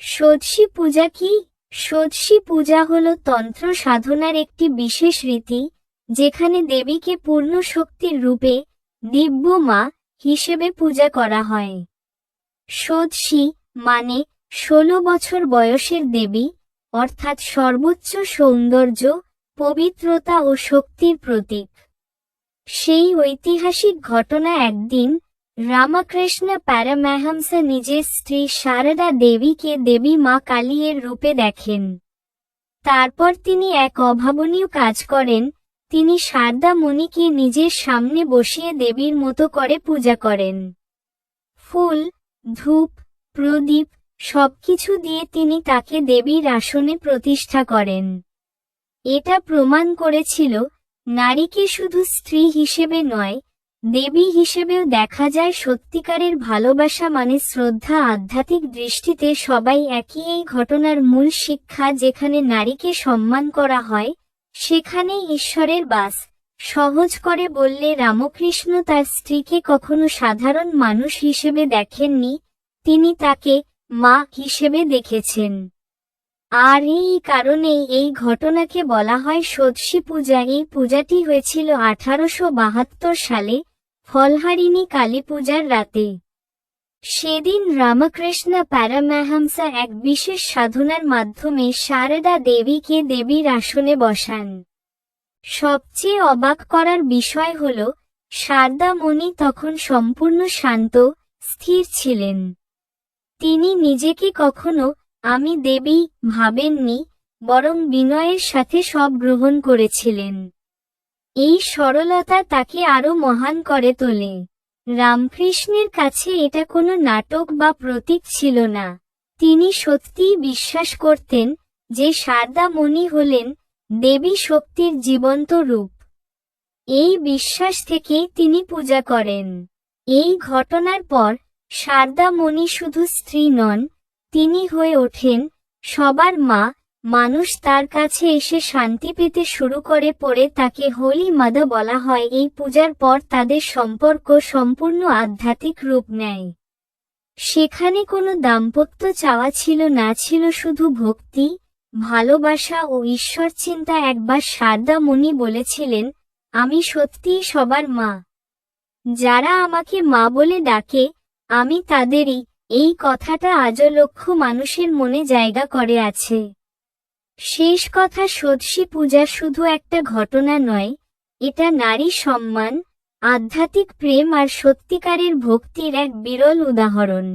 ষোড়শী পূজা কি? ষোড়শী পূজা হল তন্ত্র সাধনার একটি বিশেষ রীতি, যেখানে দেবীকে পূর্ণ শক্তির রূপে দিব্য মা হিসেবে পূজা করা হয়। ষোড়শী মানে 16 বছর বয়সের দেবী, অর্থাৎ সর্বোচ্চ সৌন্দর্য, পবিত্রতা ও শক্তির প্রতীক। সেই ঐতিহাসিক ঘটনা একদিন রামকৃষ্ণ পরমহংস নিজের স্ত্রী শারদা দেবীকে দেবী মা কালীর রূপে দেখেন। তারপর তিনি এক অভাবনীয় কাজ করেন, তিনি শারদা মুনিকে নিজের সামনে বসিয়ে দেবীর মতো করে পূজা করেন। ফুল, ধূপ, প্রদীপ সবকিছু দিয়ে তিনি তাকে দেবীর আসনে প্রতিষ্ঠা করেন। এটা প্রমাণ করেছিল, নারীকে শুধু স্ত্রী হিসেবে নয়, দেবী হিসেবেও দেখা যায়। সত্যিকারের ভালোবাসা মানে শ্রদ্ধা। আধ্যাত্মিক দৃষ্টিতে সবাই একই। এই ঘটনার মূল শিক্ষা, যেখানে নারীকে সম্মান করা হয়, সেখানেই ঈশ্বরের বাস। সহজ করে বললে, রামকৃষ্ণ তার স্ত্রীকে কখনো সাধারণ মানুষ হিসেবে দেখেননি, তিনি তাকে মা হিসেবে দেখেছেন। আর এই কারণেই এই ঘটনাকে বলা হয় ষোড়শী পূজা। এই পূজাটি হয়েছিল 1872 সালে ফলহারিণী কালী পূজার রাতে। সেদিন রামকৃষ্ণ পরমহংস এক বিশেষ সাধনার মাধ্যমে শারদা দেবীকে দেবীর আসনে বসান। সবচেয়ে অবাক করার বিষয় হল, শারদা মুনি তখন সম্পূর্ণ শান্ত, স্থির ছিলেন। তিনি নিজেকে কখনো আমি দেবী ভাবেননি, বরং বিনয়ের সাথে সব গ্রহণ করেছিলেন। এই সরলতা তাকে আরো মহান করে তোলে। রামকৃষ্ণের কাছে এটা কোনো নাটক বা প্রতীক ছিল না। তিনি সত্যিই বিশ্বাস করতেন যে শারদা মুনি হলেন দেবী শক্তির জীবন্ত রূপ। এই বিশ্বাস থেকেই তিনি পূজা করেন। এই ঘটনার পর শারদা মুনি শুধু স্ত্রী নন, তিনি হয়ে ওঠেন সবার মা। মানুষ তার কাছে এসে শান্তি পেতে শুরু করে। পরে তাকে হোলি মাদার বলা হয়। এই পূজার পর তাদের সম্পর্ক সম্পূর্ণ আধ্যাত্মিক রূপ নেয়। সেখানে কোনো দাম্পত্য চাওয়া ছিল না, ছিল শুধু ভক্তি, ভালোবাসা ও ঈশ্বর চিন্তা। একবার শারদা মুনি বলেছিলেন, আমি সত্যিই সবার মা। যারা আমাকে মা বলে ডাকে, আমি তাদেরই। এই কথাটা আজও লক্ষ মানুষের মনে জায়গা করে আছে। শেষ কথা, ষোড়শী পূজা শুধু একটা ঘটনা নয়, এটা নারী সম্মান, আধ্যাত্মিক প্রেম আর সত্যিকারের ভক্তির এক বিরল উদাহরণ।